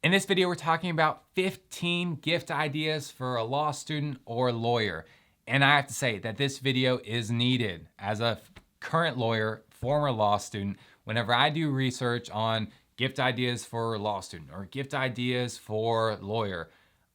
In this video, we're talking about 15 gift ideas for a law student or lawyer. And I have to say that this video is needed. As a current lawyer, former law student, whenever I do research on gift ideas for law student or gift ideas for lawyer,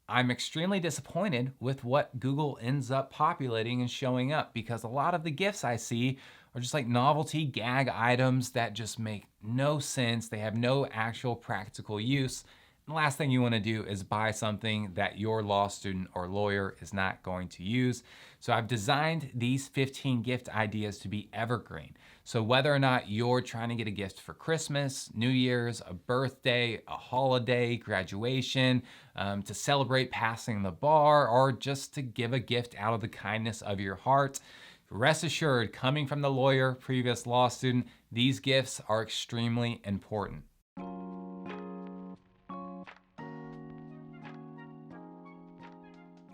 I'm extremely disappointed with what Google ends up populating and showing up, because a lot of the gifts I see are just like novelty gag items that just make no sense. They have no actual practical use. The last thing you want to do is buy something that your law student or lawyer is not going to use. So I've designed these 15 gift ideas to be evergreen. So whether or not you're trying to get a gift for Christmas, New Year's, a birthday, a holiday, graduation, to celebrate passing the bar, or just to give a gift out of the kindness of your heart, rest assured, coming from the lawyer, previous law student, these gifts are extremely important.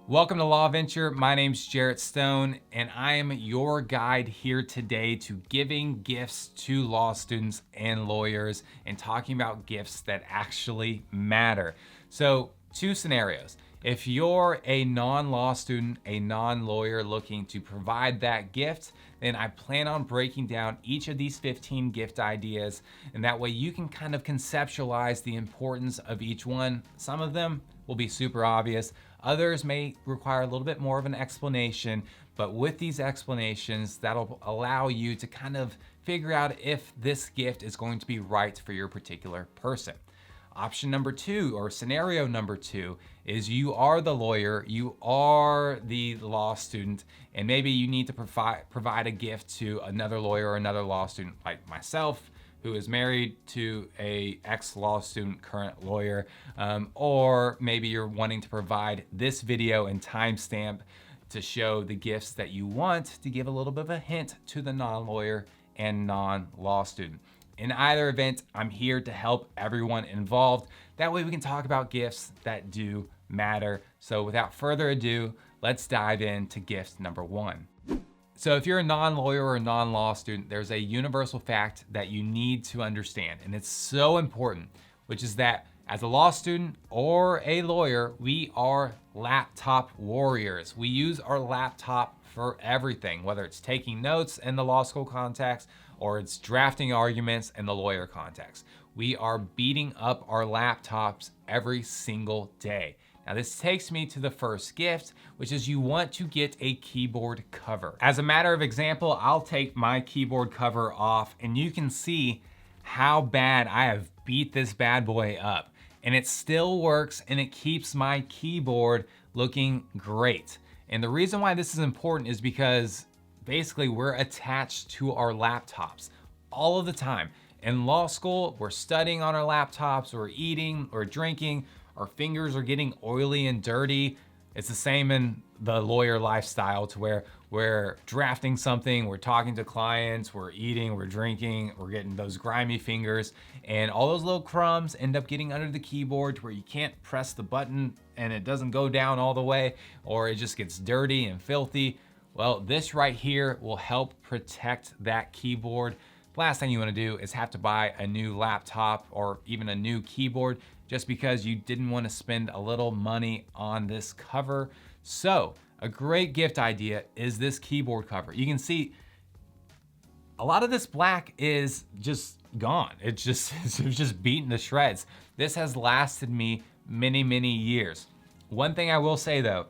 Welcome to Law Venture. My name's Jarrett Stone, and I am your guide here today to giving gifts to law students and lawyers and talking about gifts that actually matter. So, two scenarios. If you're a non-law student, a non-lawyer looking to provide that gift, then I plan on breaking down each of these 15 gift ideas, and that way you can kind of conceptualize the importance of each one. Some of them will be super obvious. Others may require a little bit more of an explanation, but with these explanations, that'll allow you to kind of figure out if this gift is going to be right for your particular person. Option number two, or scenario number two, is you are the lawyer, you are the law student, and maybe you need to provide a gift to another lawyer or another law student like myself, who is married to a ex-law student, current lawyer, or maybe you're wanting to provide this video and timestamp to show the gifts that you want to give a little bit of a hint to the non-lawyer and non-law student. In either event, I'm here to help everyone involved. That way we can talk about gifts that do matter. So without further ado, let's dive into gift number one. So if you're a non-lawyer or a non-law student, there's a universal fact that you need to understand, and it's so important, which is that as a law student or a lawyer, we are laptop warriors. We use our laptop for everything, whether it's taking notes in the law school context or it's drafting arguments in the lawyer context. We are beating up our laptops every single day. Now this takes me to the first gift, which is you want to get a keyboard cover. As a matter of example, I'll take my keyboard cover off and you can see how bad I have beat this bad boy up. And it still works and it keeps my keyboard looking great. And the reason why this is important is because basically we're attached to our laptops all of the time. In law school, we're studying on our laptops, we're eating or drinking, our fingers are getting oily and dirty. It's the same in the lawyer lifestyle, to where we're drafting something, we're talking to clients, we're eating, we're drinking, we're getting those grimy fingers, and all those little crumbs end up getting under the keyboard to where you can't press the button and it doesn't go down all the way, or it just gets dirty and filthy. Well, this right here will help protect that keyboard. Last thing you want to do is have to buy a new laptop or even a new keyboard just because you didn't want to spend a little money on this cover. So a great gift idea is this keyboard cover. You can see a lot of this black is just gone. It's just beaten to shreds. This has lasted me many, many years. One thing I will say though,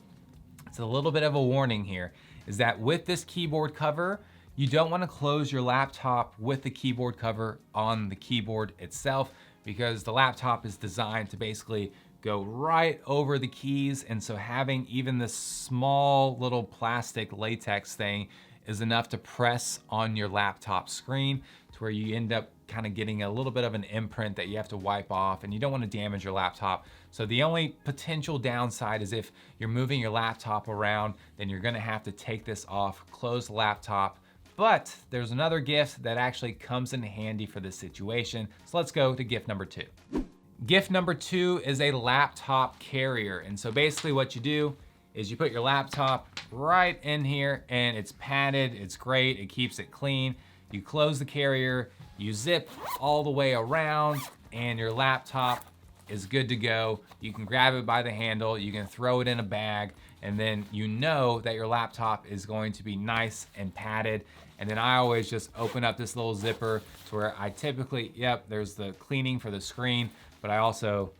it's a little bit of a warning here, is that with this keyboard cover, you don't want to close your laptop with the keyboard cover on the keyboard itself, because the laptop is designed to basically go right over the keys. And so having even this small little plastic latex thing is enough to press on your laptop screen to where you end up kind of getting a little bit of an imprint that you have to wipe off, and you don't want to damage your laptop. So the only potential downside is if you're moving your laptop around, then you're gonna have to take this off, close the laptop. But there's another gift that actually comes in handy for this situation. So let's go to gift number two. Gift number two is a laptop carrier. And so basically what you do is you put your laptop right in here, and it's padded, it's great, it keeps it clean. You close the carrier, you zip all the way around, and your laptop is good to go. You can grab it by the handle, you can throw it in a bag, and then you know that your laptop is going to be nice and padded. And then I always just open up this little zipper to where I typically, there's the cleaning for the screen, but I also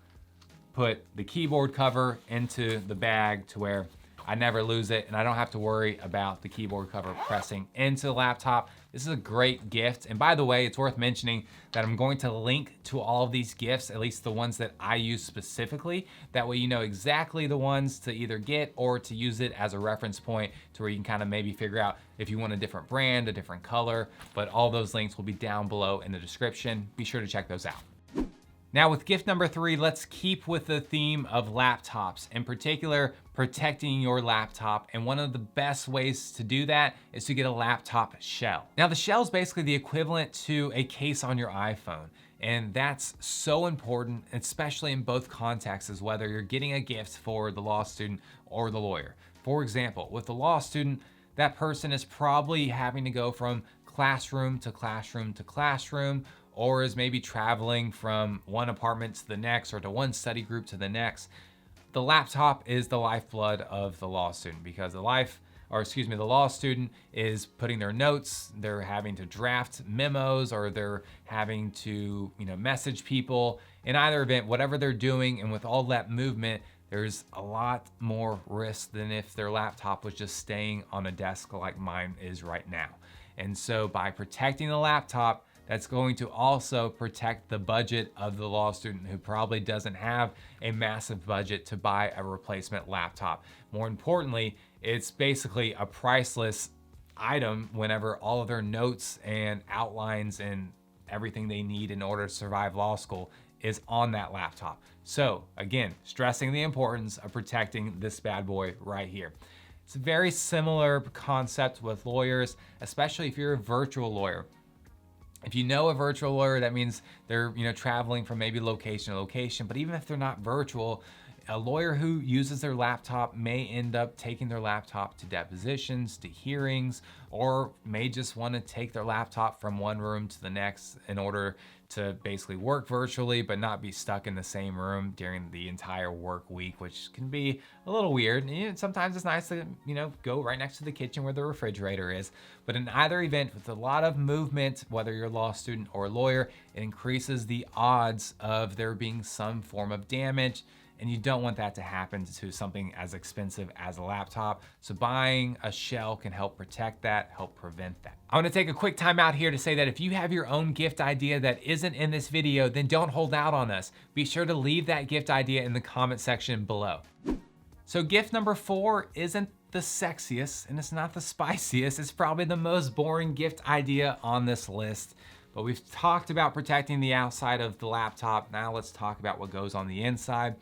put the keyboard cover into the bag to where I never lose it and I don't have to worry about the keyboard cover pressing into the laptop. This is a great gift. And by the way, it's worth mentioning that I'm going to link to all of these gifts, at least the ones that I use specifically. That way you know exactly the ones to either get or to use it as a reference point to where you can kind of maybe figure out if you want a different brand, a different color, but all those links will be down below in the description. Be sure to check those out. Now with gift number 3, let's keep with the theme of laptops, in particular, protecting your laptop. And one of the best ways to do that is to get a laptop shell. Now the shell is basically the equivalent to a case on your iPhone. And that's so important, especially in both contexts, whether you're getting a gift for the law student or the lawyer. For example, with the law student, that person is probably having to go from classroom to classroom to classroom, or is maybe traveling from one apartment to the next or to one study group to the next. The laptop is the lifeblood of the law student because the law student is putting their notes, they're having to draft memos, or they're having to, message people. In either event, whatever they're doing, and with all that movement, there's a lot more risk than if their laptop was just staying on a desk like mine is right now. And so by protecting the laptop, that's going to also protect the budget of the law student who probably doesn't have a massive budget to buy a replacement laptop. More importantly, it's basically a priceless item whenever all of their notes and outlines and everything they need in order to survive law school is on that laptop. So again, stressing the importance of protecting this bad boy right here. It's a very similar concept with lawyers, especially if you're a virtual lawyer. If you know a virtual lawyer, that means they're traveling from maybe location to location. But even if they're not virtual, a lawyer who uses their laptop may end up taking their laptop to depositions, to hearings, or may just want to take their laptop from one room to the next in order to basically work virtually but not be stuck in the same room during the entire work week, which can be a little weird. And sometimes it's nice to go right next to the kitchen where the refrigerator is. But in either event, with a lot of movement, whether you're a law student or a lawyer, it increases the odds of there being some form of damage. And you don't want that to happen to something as expensive as a laptop. So buying a shell can help protect that, help prevent that. I want to take a quick time out here to say that if you have your own gift idea that isn't in this video, then don't hold out on us. Be sure to leave that gift idea in the comment section below. So gift number 4 isn't the sexiest and it's not the spiciest. It's probably the most boring gift idea on this list. But we've talked about protecting the outside of the laptop. Now let's talk about what goes on the inside.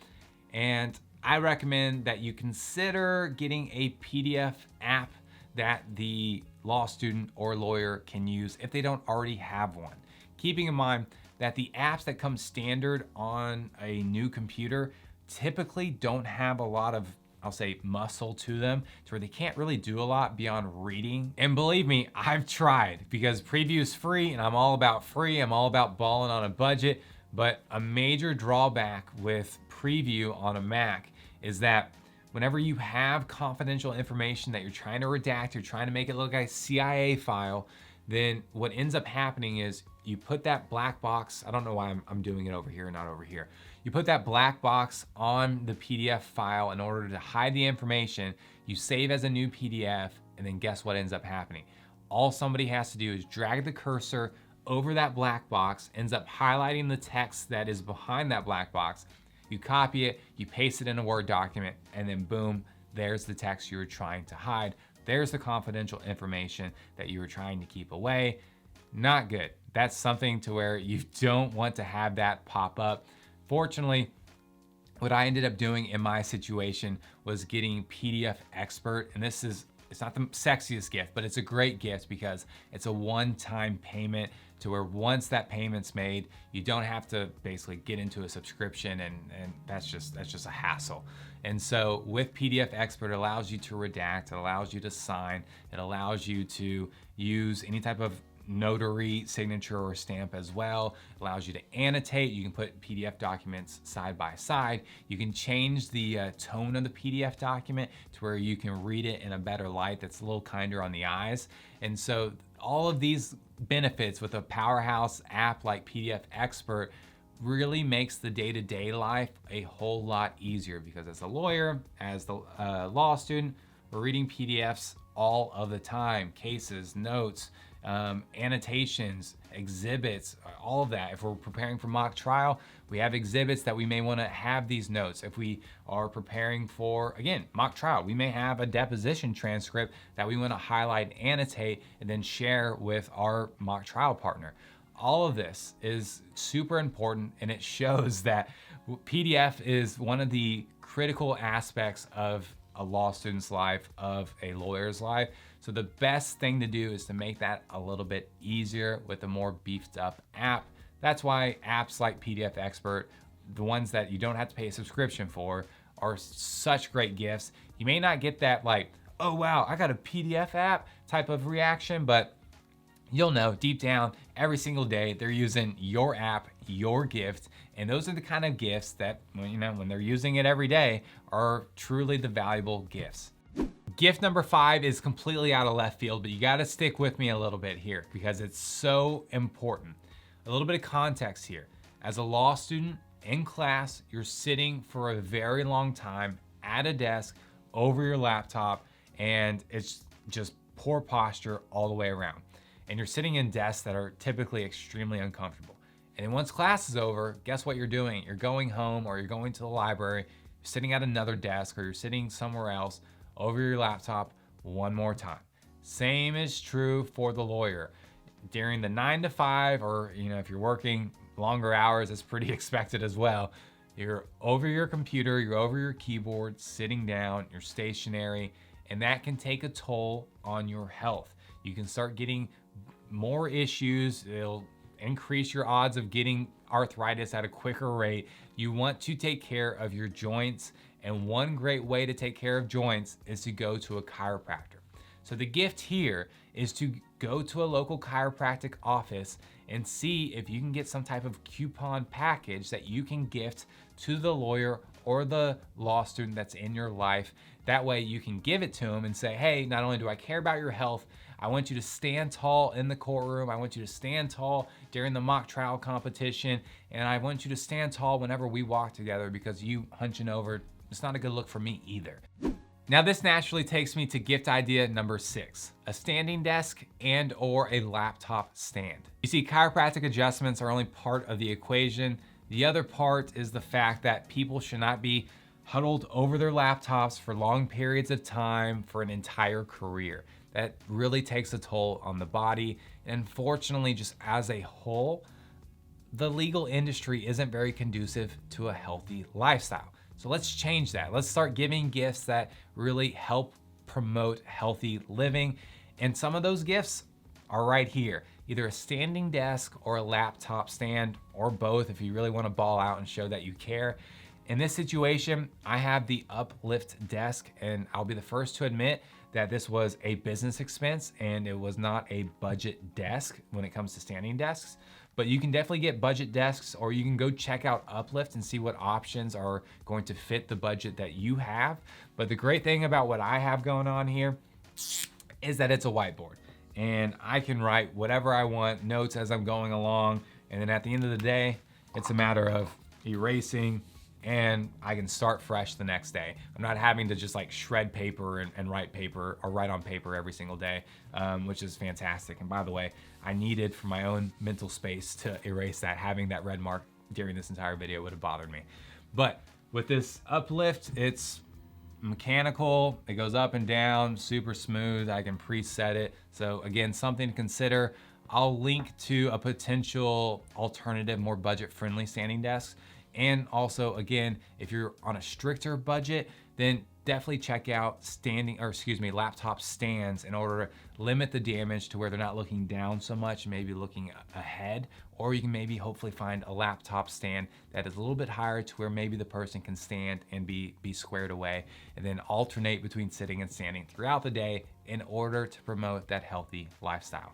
And I recommend that you consider getting a PDF app that the law student or lawyer can use if they don't already have one. Keeping in mind that the apps that come standard on a new computer typically don't have a lot of, I'll say, muscle to them, to where they can't really do a lot beyond reading. And believe me, I've tried, because Preview is free and I'm all about free. I'm all about balling on a budget. But a major drawback with Preview on a Mac is that whenever you have confidential information that you're trying to redact, you're trying to make it look like a CIA file, then what ends up happening is you put that black box, I don't know why I'm doing it over here, not over here. You put that black box on the PDF file in order to hide the information, you save as a new PDF, and then guess what ends up happening? All somebody has to do is drag the cursor over that black box, ends up highlighting the text that is behind that black box. You copy it, you paste it in a Word document, and then boom, there's the text you were trying to hide. There's the confidential information that you were trying to keep away. Not good. That's something to where you don't want to have that pop up. Fortunately, what I ended up doing in my situation was getting PDF Expert, and it's not the sexiest gift, but it's a great gift because it's a one-time payment to where once that payment's made, you don't have to basically get into a subscription, and that's just a hassle. And so with PDF Expert, it allows you to redact, it allows you to sign, it allows you to use any type of notary signature or stamp as well. It allows you to annotate. You can put PDF documents side by side. You can change the tone of the PDF document to where you can read it in a better light that's a little kinder on the eyes. And so all of these benefits with a powerhouse app like PDF Expert really makes the day-to-day life a whole lot easier, because as a lawyer, as the law student, we're reading PDFs all of the time, cases, notes, annotations, exhibits, all of that. If we're preparing for mock trial, we have exhibits that we may want to have these notes. If we are preparing for, again, mock trial, we may have a deposition transcript that we want to highlight, annotate, and then share with our mock trial partner. All of this is super important, and it shows that PDF is one of the critical aspects of a law student's life, of a lawyer's life. So the best thing to do is to make that a little bit easier with a more beefed up app. That's why apps like PDF Expert, the ones that you don't have to pay a subscription for, are such great gifts. You may not get that like, oh wow, I got a PDF app type of reaction, but you'll know deep down every single day they're using your app, your gift, and those are the kind of gifts that, when they're using it every day, are truly the valuable gifts. Gift number 5 is completely out of left field, but you got to stick with me a little bit here because it's so important. A little bit of context here. As a law student in class, you're sitting for a very long time at a desk over your laptop, and it's just poor posture all the way around. And you're sitting in desks that are typically extremely uncomfortable. And then once class is over, guess what you're doing? You're going home, or you're going to the library, you're sitting at another desk, or you're sitting somewhere else over your laptop one more time. Same is true for the lawyer. During the 9 to 5, or if you're working longer hours, it's pretty expected as well. You're over your computer, you're over your keyboard, sitting down, you're stationary, and that can take a toll on your health. You can start getting more issues. It'll increase your odds of getting arthritis at a quicker rate. You want to take care of your joints, and one great way to take care of joints is to go to a chiropractor. So the gift here is to go to a local chiropractic office and see if you can get some type of coupon package that you can gift to the lawyer or the law student that's in your life. That way you can give it to them and say, hey, not only do I care about your health, I want you to stand tall in the courtroom. I want you to stand tall during the mock trial competition. And I want you to stand tall whenever we walk together, because you hunching over, it's not a good look for me either. Now this naturally takes me to gift idea number 6, a standing desk and or a laptop stand. You see, chiropractic adjustments are only part of the equation. The other part is the fact that people should not be huddled over their laptops for long periods of time for an entire career. That really takes a toll on the body. And unfortunately, just as a whole, the legal industry isn't very conducive to a healthy lifestyle. So let's change that. Let's start giving gifts that really help promote healthy living. And some of those gifts are right here. Either a standing desk or a laptop stand, or both if you really want to ball out and show that you care. In this situation, I have the Uplift desk, and I'll be the first to admit that this was a business expense and it was not a budget desk when it comes to standing desks. But you can definitely get budget desks, or you can go check out Uplift and see what options are going to fit the budget that you have. But the great thing about what I have going on here is that it's a whiteboard, and I can write whatever I want, notes as I'm going along. And then at the end of the day, it's a matter of erasing, and I can start fresh the next day. I'm not having to just like shred paper and write paper, or write on paper every single day, which is fantastic. And by the way, I needed for my own mental space to erase that. Having that red mark during this entire video would have bothered me. But with this Uplift, it's mechanical, it goes up and down, super smooth. I can preset it. So again, something to consider. I'll link to a potential alternative, more budget-friendly standing desks. And also, again, if you're on a stricter budget, then definitely check out laptop stands in order to limit the damage to where they're not looking down so much, maybe looking ahead. Or you can maybe hopefully find a laptop stand that is a little bit higher to where maybe the person can stand and be squared away, and then alternate between sitting and standing throughout the day in order to promote that healthy lifestyle.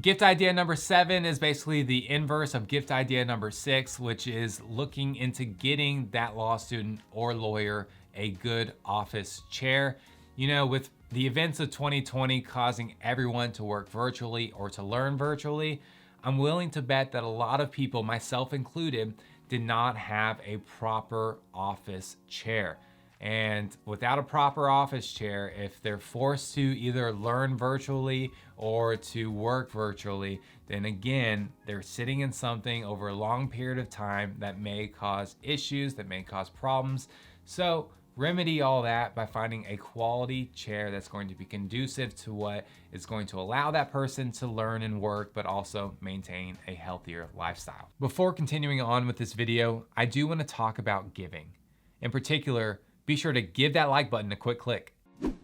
Gift idea number 7 is basically the inverse of gift idea number 6, which is looking into getting that law student or lawyer a good office chair. You know, with the events of 2020 causing everyone to work virtually or to learn virtually, I'm willing to bet that a lot of people, myself included, did not have a proper office chair. And without a proper office chair, if they're forced to either learn virtually or to work virtually, then again, they're sitting in something over a long period of time that may cause issues, that may cause problems. So remedy all that by finding a quality chair that's going to be conducive to what is going to allow that person to learn and work, but also maintain a healthier lifestyle. Before continuing on with this video, I do want to talk about giving. In particular, be sure to give that like button a quick click.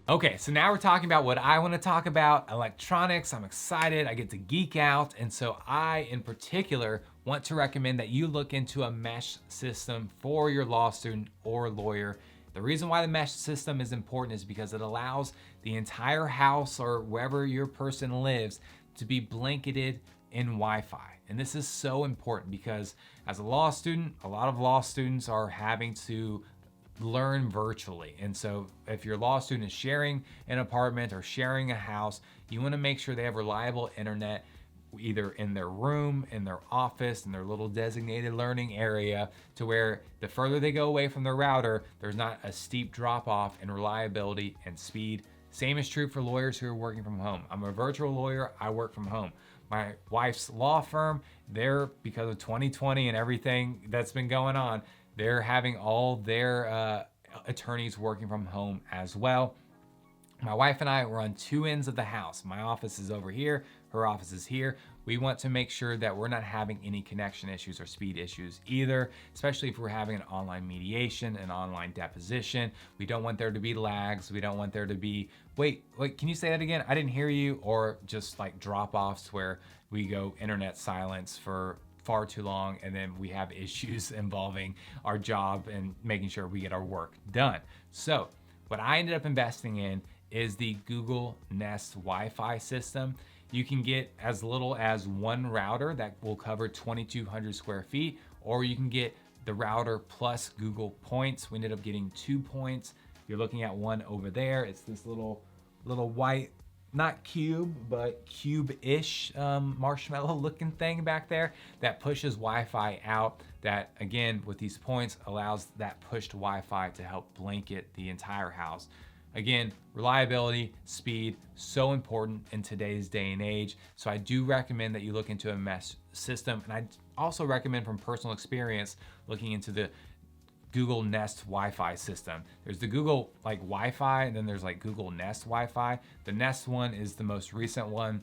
Okay, so now we're talking about what I want to talk about, electronics. I'm excited, I get to geek out. And so I, in particular, want to recommend that you look into a mesh system for your law student or lawyer. The reason why the mesh system is important is because it allows the entire house or wherever your person lives to be blanketed in Wi-Fi. And this is so important because as a law student, a lot of law students are having to learn virtually. And so if your law student is sharing an apartment or sharing a house, you want to make sure they have reliable internet either in their room, in their office, in their little designated learning area, to where the further they go away from their router, there's not a steep drop off in reliability and speed. Same is true for lawyers who are working from home. I'm a virtual lawyer, I work from home. My wife's law firm, because of 2020 and everything that's been going on, they're having all their attorneys working from home as well. My wife and I were on two ends of the house. My office is over here, her office is here. We want to make sure that we're not having any connection issues or speed issues either, especially if we're having an online mediation, an online deposition. We don't want there to be lags. We don't want there to be, wait, can you say that again? I didn't hear you. Or just like drop offs where we go internet silence for far too long, and then we have issues involving our job and making sure we get our work done. So what I ended up investing in is the Google Nest Wi-Fi system. You can get as little as one router that will cover 2,200 square feet, or you can get the router plus Google points. We ended up getting 2 points. You're looking at one over there. It's this little white, not cube, but cube-ish marshmallow looking thing back there that pushes Wi-Fi out, that again, with these points, allows that pushed Wi-Fi to help blanket the entire house. Again, reliability, speed, so important in today's day and age. So I do recommend that you look into a mesh system. And I also recommend, from personal experience, looking into the Google Nest Wi-Fi system. There's the Google Wi-Fi, and then there's Google Nest Wi-Fi. The Nest one is the most recent one.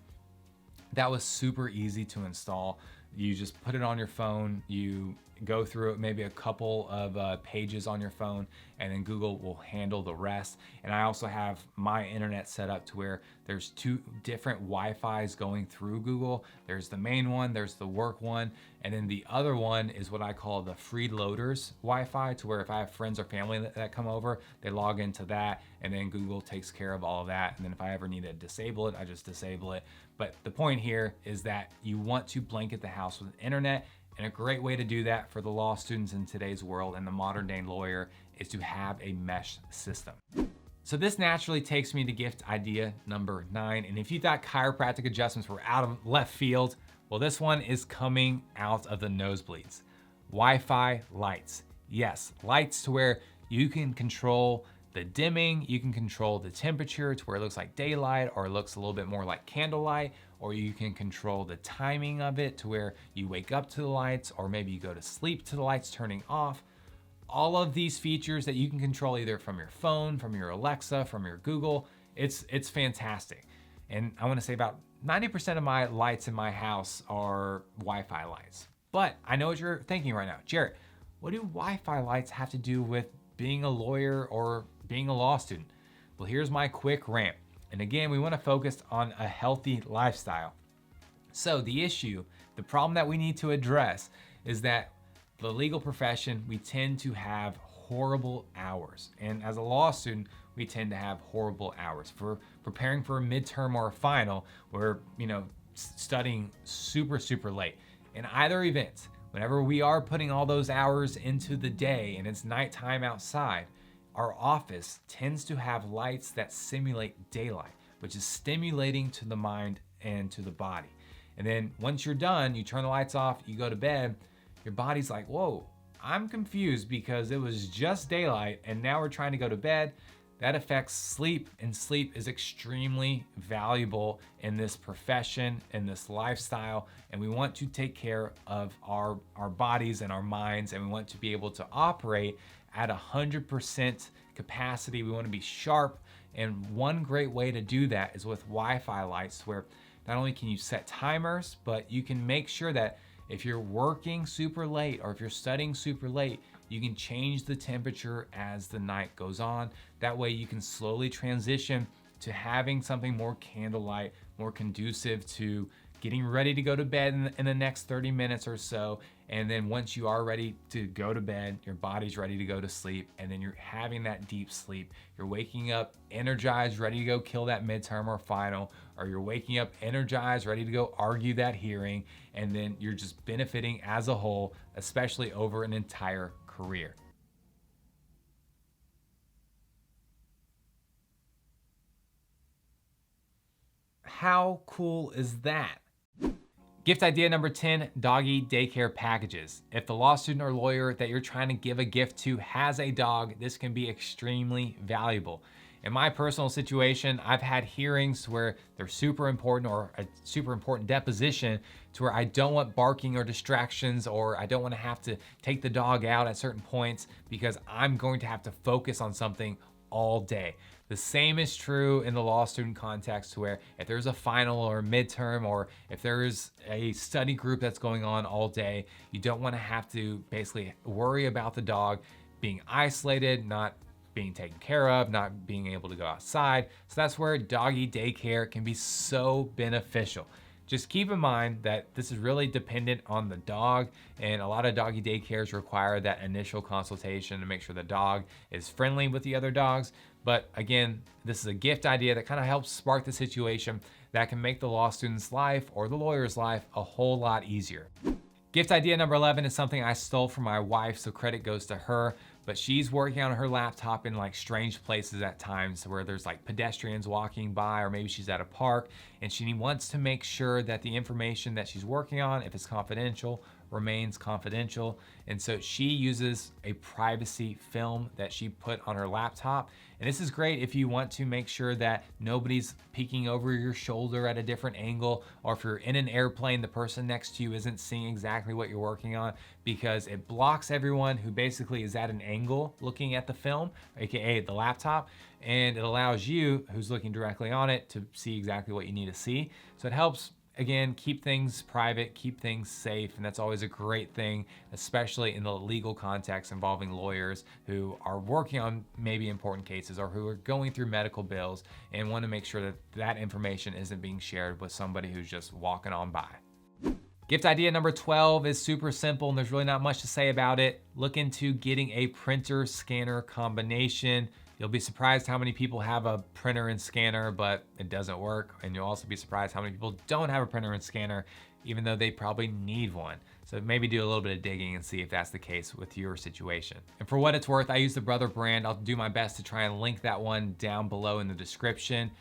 That was super easy to install. You just put it on your phone, you go through it, maybe a couple of pages on your phone, and then Google will handle the rest. And I also have my internet set up to where there's two different Wi-Fis going through Google. There's the main one, there's the work one, and then the other one is what I call the freeloaders Wi-Fi, to where if I have friends or family that come over, they log into that, and then Google takes care of all of that. And then if I ever need to disable it, I just disable it. But the point here is that you want to blanket the house with internet, and a great way to do that for the law students in today's world and the modern day lawyer is to have a mesh system. So this naturally takes me to gift idea number 9. And if you thought chiropractic adjustments were out of left field, well, this one is coming out of the nosebleeds. Wi-Fi lights. Yes, lights to where you can control the dimming, you can control the temperature to where it looks like daylight or it looks a little bit more like candlelight, or you can control the timing of it to where you wake up to the lights, or maybe you go to sleep to the lights turning off. All of these features that you can control either from your phone, from your Alexa, from your Google, it's fantastic. And I want to say about 90% of my lights in my house are Wi-Fi lights. But I know what you're thinking right now. Jarrett, what do Wi-Fi lights have to do with being a lawyer or being a law student? Well, here's my quick rant. And again, we want to focus on a healthy lifestyle. So the problem that we need to address is that the legal profession, we tend to have horrible hours. And as a law student, we tend to have horrible hours. For preparing for a midterm or a final, where, studying super late. In either event, whenever we are putting all those hours into the day and it's nighttime outside, our office tends to have lights that simulate daylight, which is stimulating to the mind and to the body. And then once you're done, you turn the lights off, you go to bed, your body's like, whoa, I'm confused because it was just daylight and now we're trying to go to bed. That affects sleep, and sleep is extremely valuable in this profession, in this lifestyle, and we want to take care of our bodies and our minds, and we want to be able to operate at 100% capacity. We want to be sharp, and one great way to do that is with Wi-Fi lights, where not only can you set timers, but you can make sure that if you're working super late or if you're studying super late, you can change the temperature as the night goes on. That way you can slowly transition to having something more candlelight, more conducive to getting ready to go to bed in the next 30 minutes or so. And then once you are ready to go to bed, your body's ready to go to sleep, and then you're having that deep sleep. You're waking up energized, ready to go kill that midterm or final, or you're waking up energized, ready to go argue that hearing, and then you're just benefiting as a whole, especially over an entire career. How cool is that? Gift idea number 10, doggy daycare packages. If the law student or lawyer that you're trying to give a gift to has a dog, this can be extremely valuable. In my personal situation, I've had hearings where they're super important, or a super important deposition, to where I don't want barking or distractions, or I don't want to have to take the dog out at certain points because I'm going to have to focus on something all day. The same is true in the law student context, where if there's a final or midterm, or if there's a study group that's going on all day, you don't want to have to basically worry about the dog being isolated, not being taken care of, not being able to go outside. So that's where doggy daycare can be so beneficial. Just keep in mind that this is really dependent on the dog, and a lot of doggy daycares require that initial consultation to make sure the dog is friendly with the other dogs. But again, this is a gift idea that kind of helps spark the situation that can make the law student's life or the lawyer's life a whole lot easier. Gift idea number 11 is something I stole from my wife, so credit goes to her. But she's working on her laptop in like strange places at times, where there's like pedestrians walking by, or maybe she's at a park, and she wants to make sure that the information that she's working on, if it's confidential, remains confidential. And so she uses a privacy film that she put on her laptop. And this is great if you want to make sure that nobody's peeking over your shoulder at a different angle, or if you're in an airplane, the person next to you isn't seeing exactly what you're working on, because it blocks everyone who basically is at an angle looking at the film, aka the laptop, and it allows you, who's looking directly on it, to see exactly what you need to see. So it helps, again, keep things private, keep things safe, and that's always a great thing, especially in the legal context involving lawyers who are working on maybe important cases, or who are going through medical bills and want to make sure that that information isn't being shared with somebody who's just walking on by. Gift idea number 12 is super simple, and there's really not much to say about it. Look into getting a printer scanner combination. You'll be surprised how many people have a printer and scanner, but it doesn't work. And you'll also be surprised how many people don't have a printer and scanner, even though they probably need one. So maybe do a little bit of digging and see if that's the case with your situation. And for what it's worth, I use the Brother brand. I'll do my best to try and link that one down below in the description.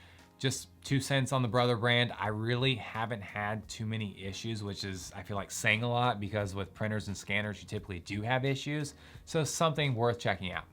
Just 2 cents on the Brother brand. I really haven't had too many issues, which is, I feel like, saying a lot, because with printers and scanners, you typically do have issues. So something worth checking out.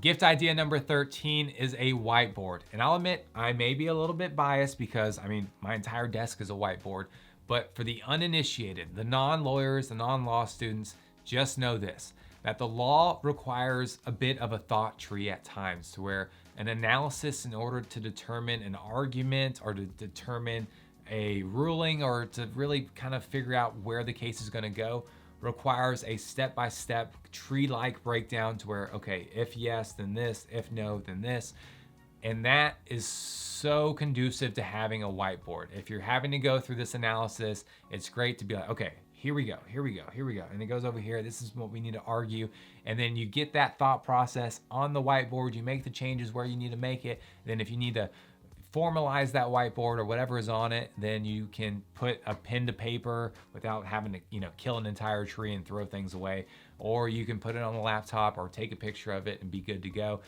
Gift idea number 13 is a whiteboard. And I'll admit, I may be a little bit biased because, I mean, my entire desk is a whiteboard. But for the uninitiated, the non-lawyers, the non-law students, just know this, that the law requires a bit of a thought tree at times, to where an analysis in order to determine an argument, or to determine a ruling, or to really kind of figure out where the case is going to go, requires a step-by-step tree-like breakdown, to where, okay, if yes, then this, if no, then this. And that is so conducive to having a whiteboard. If you're having to go through this analysis, it's great to be like, okay, here we go, here we go, here we go. And it goes over here, this is what we need to argue. And then you get that thought process on the whiteboard, you make the changes where you need to make it. Then if you need to formalize that whiteboard or whatever is on it, then you can put a pen to paper without having to, kill an entire tree and throw things away. Or you can put it on the laptop or take a picture of it and be good to go.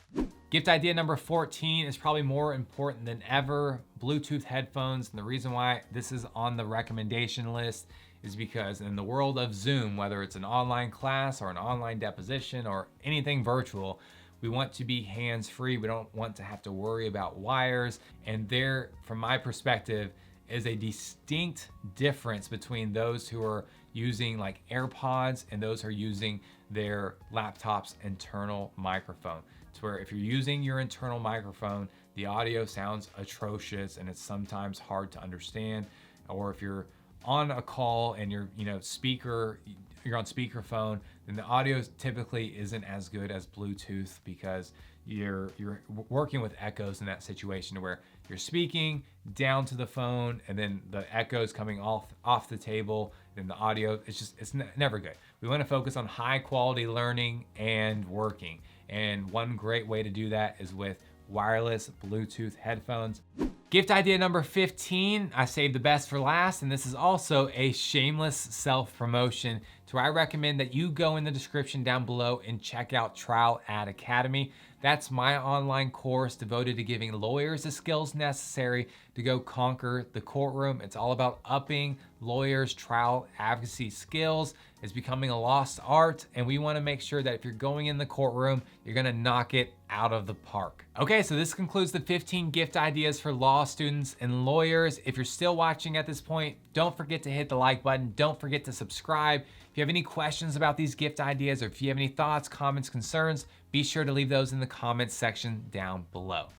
Gift idea number 14 is probably more important than ever, Bluetooth headphones. And the reason why this is on the recommendation list is because in the world of Zoom, whether it's an online class or an online deposition or anything virtual, we want to be hands-free. We don't want to have to worry about wires. And there, from my perspective, is a distinct difference between those who are using like AirPods and those who are using their laptop's internal microphone. It's where if you're using your internal microphone, the audio sounds atrocious and it's sometimes hard to understand. Or if you're on a call and you're on speakerphone, then the audio typically isn't as good as Bluetooth because you're working with echoes in that situation where you're speaking down to the phone and then the echoes coming off the table, then the audio, it's never good. We want to focus on high quality learning and working. And one great way to do that is with wireless Bluetooth headphones. Gift idea number 15, I saved the best for last, and this is also a shameless self-promotion to where I recommend that you go in the description down below and check out Timeout Academy. That's my online course devoted to giving lawyers the skills necessary to go conquer the courtroom. It's all about upping lawyers' trial advocacy skills. It's becoming a lost art, and we want to make sure that if you're going in the courtroom, you're going to knock it out of the park. Okay, so this concludes the 15 gift ideas for law students and lawyers. If you're still watching at this point, don't forget to hit the like button. Don't forget to subscribe. If you have any questions about these gift ideas or if you have any thoughts, comments, concerns, be sure to leave those in the comments section down below.